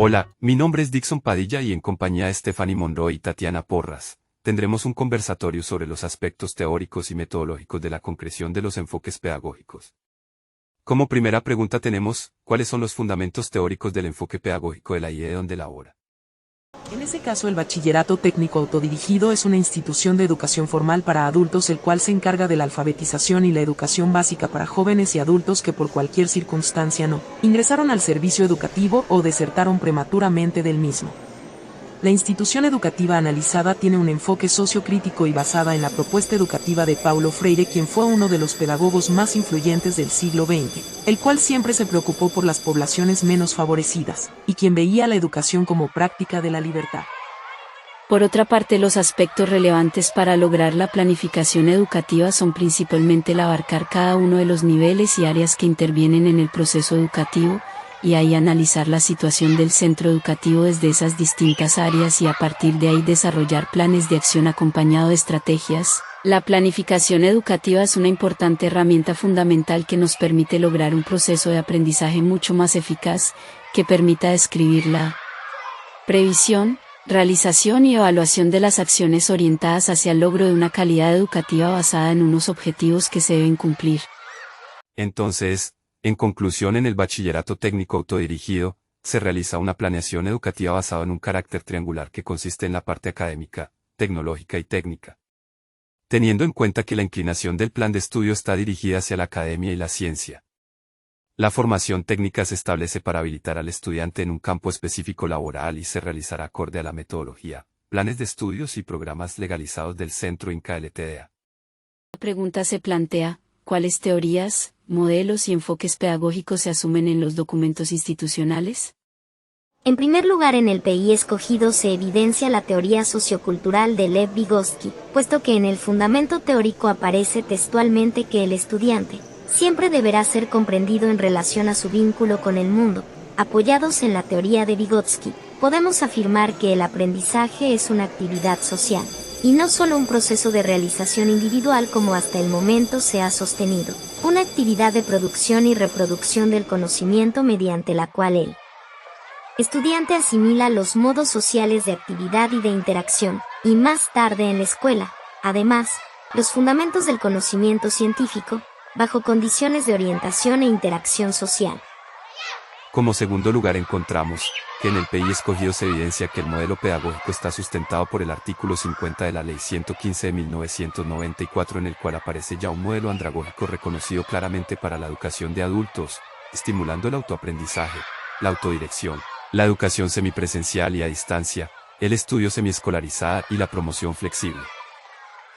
Hola, mi nombre es Dixon Padilla y en compañía de Stephanie Monroe y Tatiana Porras, tendremos un conversatorio sobre los aspectos teóricos y metodológicos de la concreción de los enfoques pedagógicos. Como primera pregunta tenemos, ¿cuáles son los fundamentos teóricos del enfoque pedagógico de la IE donde labora? En ese caso, el Bachillerato Técnico Autodirigido es una institución de educación formal para adultos el cual se encarga de la alfabetización y la educación básica para jóvenes y adultos que por cualquier circunstancia no ingresaron al servicio educativo o desertaron prematuramente del mismo. La institución educativa analizada tiene un enfoque sociocrítico y basada en la propuesta educativa de Paulo Freire, quien fue uno de los pedagogos más influyentes del siglo XX, el cual siempre se preocupó por las poblaciones menos favorecidas, y quien veía la educación como práctica de la libertad. Por otra parte, los aspectos relevantes para lograr la planificación educativa son principalmente el abarcar cada uno de los niveles y áreas que intervienen en el proceso educativo, y ahí analizar la situación del centro educativo desde esas distintas áreas y a partir de ahí desarrollar planes de acción acompañado de estrategias. La planificación educativa es una importante herramienta fundamental que nos permite lograr un proceso de aprendizaje mucho más eficaz, que permita describir la previsión, realización y evaluación de las acciones orientadas hacia el logro de una calidad educativa basada en unos objetivos que se deben cumplir. Entonces, en conclusión, en el Bachillerato Técnico Autodirigido, se realiza una planeación educativa basada en un carácter triangular que consiste en la parte académica, tecnológica y técnica. Teniendo en cuenta que la inclinación del plan de estudio está dirigida hacia la academia y la ciencia. La formación técnica se establece para habilitar al estudiante en un campo específico laboral y se realizará acorde a la metodología, planes de estudios y programas legalizados del Centro Inca LTDA. La pregunta se plantea: ¿cuáles teorías, modelos y enfoques pedagógicos se asumen en los documentos institucionales? En primer lugar, en el PI escogido se evidencia la teoría sociocultural de Lev Vygotsky, puesto que en el fundamento teórico aparece textualmente que el estudiante siempre deberá ser comprendido en relación a su vínculo con el mundo. Apoyados en la teoría de Vygotsky, podemos afirmar que el aprendizaje es una actividad social, y no solo un proceso de realización individual como hasta el momento se ha sostenido, una actividad de producción y reproducción del conocimiento mediante la cual el estudiante asimila los modos sociales de actividad y de interacción, y más tarde en la escuela, además, los fundamentos del conocimiento científico, bajo condiciones de orientación e interacción social. Como segundo lugar encontramos, que en el PI escogido se evidencia que el modelo pedagógico está sustentado por el artículo 50 de la Ley 115 de 1994, en el cual aparece ya un modelo andragógico reconocido claramente para la educación de adultos, estimulando el autoaprendizaje, la autodirección, la educación semipresencial y a distancia, el estudio semiescolarizada y la promoción flexible.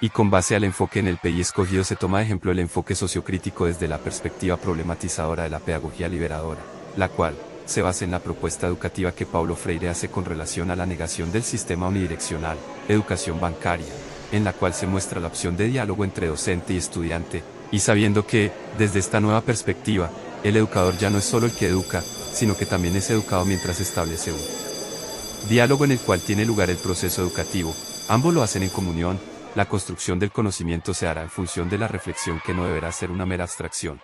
Y con base al enfoque en el PI escogido se toma de ejemplo el enfoque sociocrítico desde la perspectiva problematizadora de la pedagogía liberadora, la cual se basa en la propuesta educativa que Paulo Freire hace con relación a la negación del sistema unidireccional, educación bancaria, en la cual se muestra la opción de diálogo entre docente y estudiante, y sabiendo que, desde esta nueva perspectiva, el educador ya no es solo el que educa, sino que también es educado mientras establece un diálogo en el cual tiene lugar el proceso educativo. Ambos lo hacen en comunión. La construcción del conocimiento se hará en función de la reflexión, que no deberá ser una mera abstracción.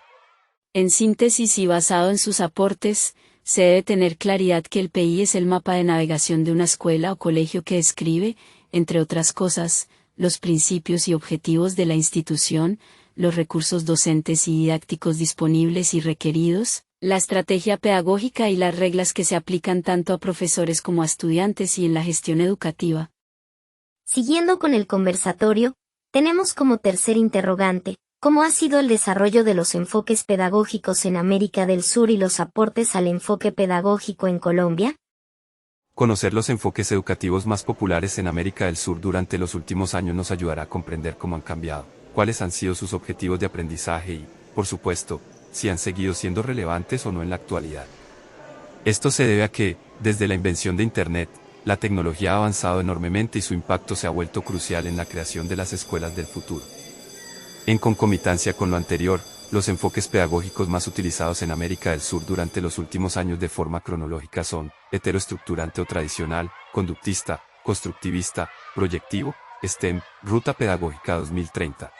En síntesis y basado en sus aportes, se debe tener claridad que el PI es el mapa de navegación de una escuela o colegio que describe, entre otras cosas, los principios y objetivos de la institución, los recursos docentes y didácticos disponibles y requeridos, la estrategia pedagógica y las reglas que se aplican tanto a profesores como a estudiantes y en la gestión educativa. Siguiendo con el conversatorio, tenemos como tercer interrogante: ¿cómo ha sido el desarrollo de los enfoques pedagógicos en América del Sur y los aportes al enfoque pedagógico en Colombia? Conocer los enfoques educativos más populares en América del Sur durante los últimos años nos ayudará a comprender cómo han cambiado, cuáles han sido sus objetivos de aprendizaje y, por supuesto, si han seguido siendo relevantes o no en la actualidad. Esto se debe a que, desde la invención de Internet, la tecnología ha avanzado enormemente y su impacto se ha vuelto crucial en la creación de las escuelas del futuro. En concomitancia con lo anterior, los enfoques pedagógicos más utilizados en América del Sur durante los últimos años de forma cronológica son heteroestructurante o tradicional, conductista, constructivista, proyectivo, STEM, Ruta Pedagógica 2030.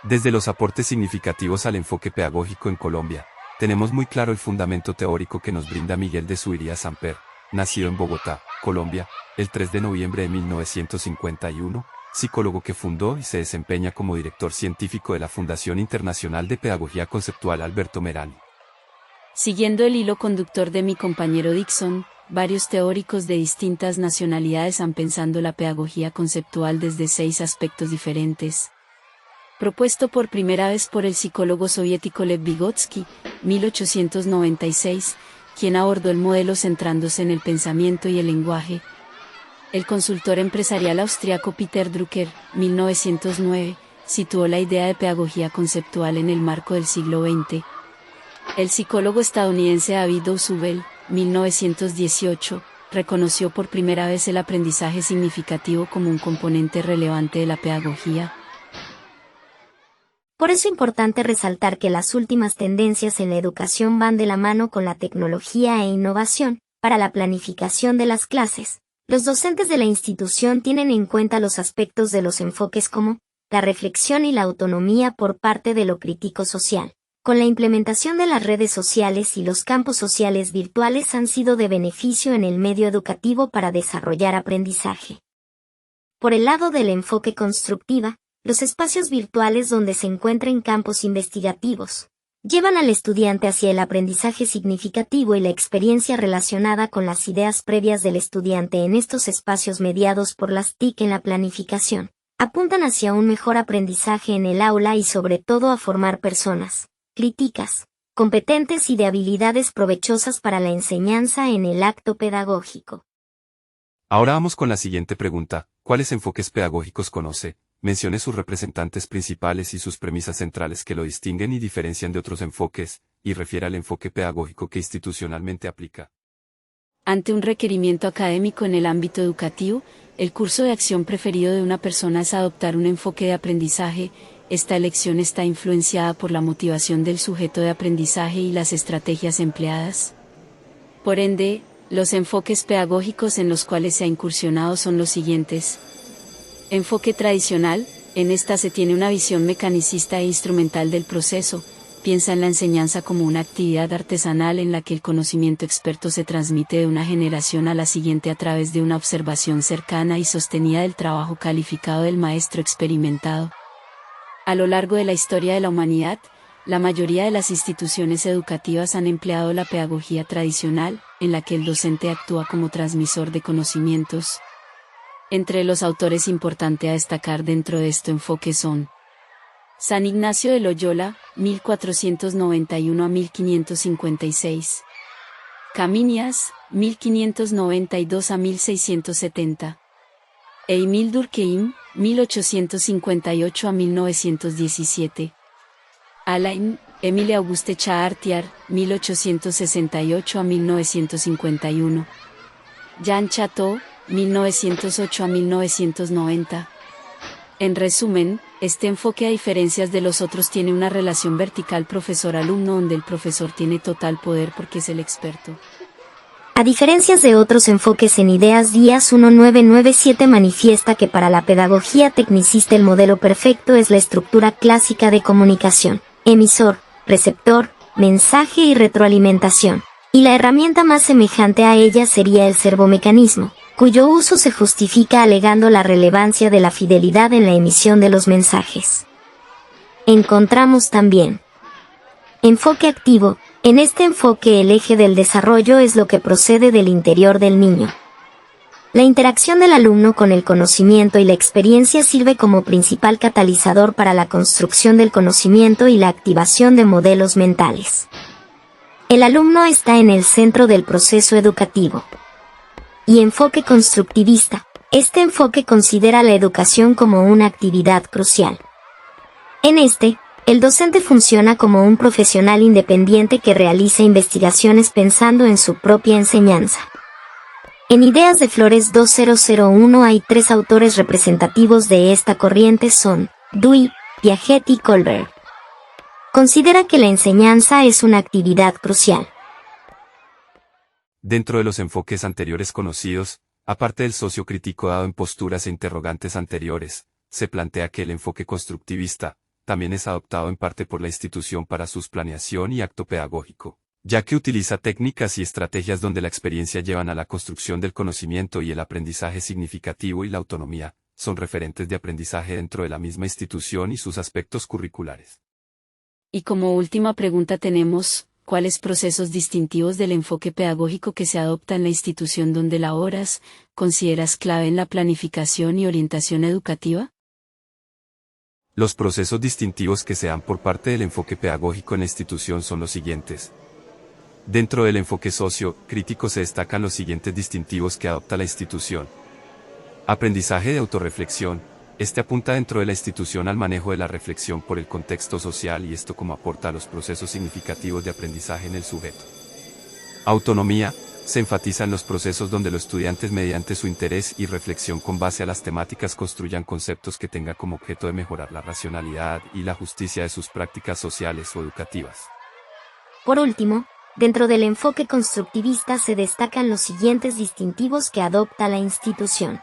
Desde los aportes significativos al enfoque pedagógico en Colombia, tenemos muy claro el fundamento teórico que nos brinda Miguel de Zuiría Samper, nacido en Bogotá, Colombia, el 3 de noviembre de 1951, psicólogo que fundó y se desempeña como director científico de la Fundación Internacional de Pedagogía Conceptual Alberto Merani. Siguiendo el hilo conductor de mi compañero Dixon, varios teóricos de distintas nacionalidades han pensado la pedagogía conceptual desde 6 aspectos diferentes. Propuesto por primera vez por el psicólogo soviético Lev Vygotsky, 1896, quien abordó el modelo centrándose en el pensamiento y el lenguaje. El consultor empresarial austriaco Peter Drucker, 1909, situó la idea de pedagogía conceptual en el marco del siglo XX. El psicólogo estadounidense David Ausubel, 1918, reconoció por primera vez el aprendizaje significativo como un componente relevante de la pedagogía. Por eso es importante resaltar que las últimas tendencias en la educación van de la mano con la tecnología e innovación. Para la planificación de las clases, los docentes de la institución tienen en cuenta los aspectos de los enfoques como la reflexión y la autonomía por parte de lo crítico social. Con la implementación de las redes sociales y los campos sociales virtuales han sido de beneficio en el medio educativo para desarrollar aprendizaje. Por el lado del enfoque constructiva, los espacios virtuales donde se encuentran campos investigativos llevan al estudiante hacia el aprendizaje significativo y la experiencia relacionada con las ideas previas del estudiante en estos espacios mediados por las TIC en la planificación. Apuntan hacia un mejor aprendizaje en el aula y sobre todo a formar personas críticas, competentes y de habilidades provechosas para la enseñanza en el acto pedagógico. Ahora vamos con la siguiente pregunta: ¿cuáles enfoques pedagógicos conoce? Mencione sus representantes principales y sus premisas centrales que lo distinguen y diferencian de otros enfoques, y refiere al enfoque pedagógico que institucionalmente aplica. Ante un requerimiento académico en el ámbito educativo, el curso de acción preferido de una persona es adoptar un enfoque de aprendizaje. Esta elección está influenciada por la motivación del sujeto de aprendizaje y las estrategias empleadas. Por ende, los enfoques pedagógicos en los cuales se ha incursionado son los siguientes. Enfoque tradicional: en esta se tiene una visión mecanicista e instrumental del proceso. Piensa en la enseñanza como una actividad artesanal en la que el conocimiento experto se transmite de una generación a la siguiente a través de una observación cercana y sostenida del trabajo calificado del maestro experimentado. A lo largo de la historia de la humanidad, la mayoría de las instituciones educativas han empleado la pedagogía tradicional, en la que el docente actúa como transmisor de conocimientos. Entre los autores importantes a destacar dentro de este enfoque son San Ignacio de Loyola, 1491 a 1556. Caminias, 1592 a 1670. Émile Durkheim, 1858 a 1917. Alain, Émile Auguste Chartier, 1868 a 1951. Jean Chateau, 1908 a 1990. En resumen, este enfoque, a diferencias de los otros, tiene una relación vertical profesor-alumno donde el profesor tiene total poder porque es el experto. A diferencias de otros enfoques en Ideas Díaz 1997 manifiesta que para la pedagogía tecnicista el modelo perfecto es la estructura clásica de comunicación, emisor, receptor, mensaje y retroalimentación, y la herramienta más semejante a ella sería el servomecanismo, cuyo uso se justifica alegando la relevancia de la fidelidad en la emisión de los mensajes. Encontramos también enfoque activo. En este enfoque el eje del desarrollo es lo que procede del interior del niño. La interacción del alumno con el conocimiento y la experiencia sirve como principal catalizador para la construcción del conocimiento y la activación de modelos mentales. El alumno está en el centro del proceso educativo. Y enfoque constructivista. Este enfoque considera la educación como una actividad crucial. En este, el docente funciona como un profesional independiente que realiza investigaciones pensando en su propia enseñanza. En Ideas de Flores 2001 hay 3 autores representativos de esta corriente: son Dewey, Piaget y Kohlberg. Considera que la enseñanza es una actividad crucial. Dentro de los enfoques anteriores conocidos, aparte del sociocrítico dado en posturas e interrogantes anteriores, se plantea que el enfoque constructivista también es adoptado en parte por la institución para su planeación y acto pedagógico. ya que utiliza técnicas y estrategias donde la experiencia llevan a la construcción del conocimiento y el aprendizaje significativo y la autonomía, son referentes de aprendizaje dentro de la misma institución y sus aspectos curriculares. Y como última pregunta tenemos, ¿cuáles procesos distintivos del enfoque pedagógico que se adopta en la institución donde laboras, consideras clave en la planificación y orientación educativa? Los procesos distintivos que se dan por parte del enfoque pedagógico en la institución son los siguientes. Dentro del enfoque socio-crítico se destacan los siguientes distintivos que adopta la institución. Aprendizaje de autorreflexión. Este apunta dentro de la institución al manejo de la reflexión por el contexto social y esto como aporta a los procesos significativos de aprendizaje en el sujeto. Autonomía. Se enfatiza en los procesos donde los estudiantes mediante su interés y reflexión con base a las temáticas construyan conceptos que tengan como objeto de mejorar la racionalidad y la justicia de sus prácticas sociales o educativas. Por último, dentro del enfoque constructivista se destacan los siguientes distintivos que adopta la institución.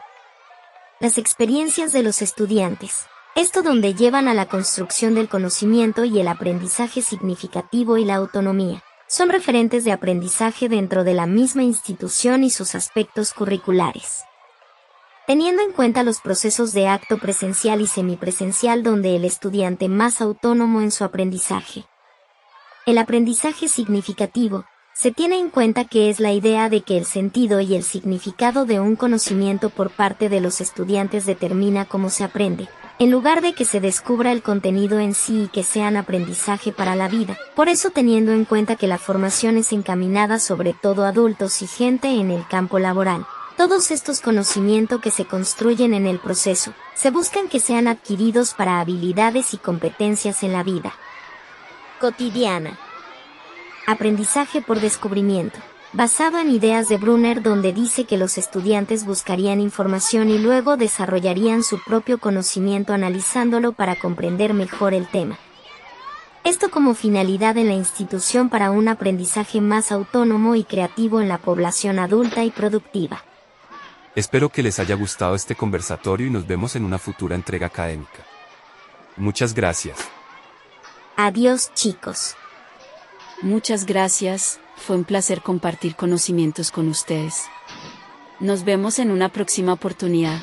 Las experiencias de los estudiantes. Esto donde llevan a la construcción del conocimiento y el aprendizaje significativo y la autonomía. Son referentes de aprendizaje dentro de la misma institución y sus aspectos curriculares. Teniendo en cuenta los procesos de acto presencial y semipresencial donde el estudiante más autónomo en su aprendizaje. El aprendizaje significativo. Se tiene en cuenta que es la idea de que el sentido y el significado de un conocimiento por parte de los estudiantes determina cómo se aprende, en lugar de que se descubra el contenido en sí y que sean aprendizaje para la vida. Por eso teniendo en cuenta que la formación es encaminada sobre todo a adultos y gente en el campo laboral. Todos estos conocimientos que se construyen en el proceso, se buscan que sean adquiridos para habilidades y competencias en la vida cotidiana. Aprendizaje por descubrimiento. Basado en ideas de Brunner donde dice que los estudiantes buscarían información y luego desarrollarían su propio conocimiento analizándolo para comprender mejor el tema. Esto como finalidad en la institución para un aprendizaje más autónomo y creativo en la población adulta y productiva. Espero que les haya gustado este conversatorio y nos vemos en una futura entrega académica. Muchas gracias. Adiós, chicos. Muchas gracias, fue un placer compartir conocimientos con ustedes. Nos vemos en una próxima oportunidad.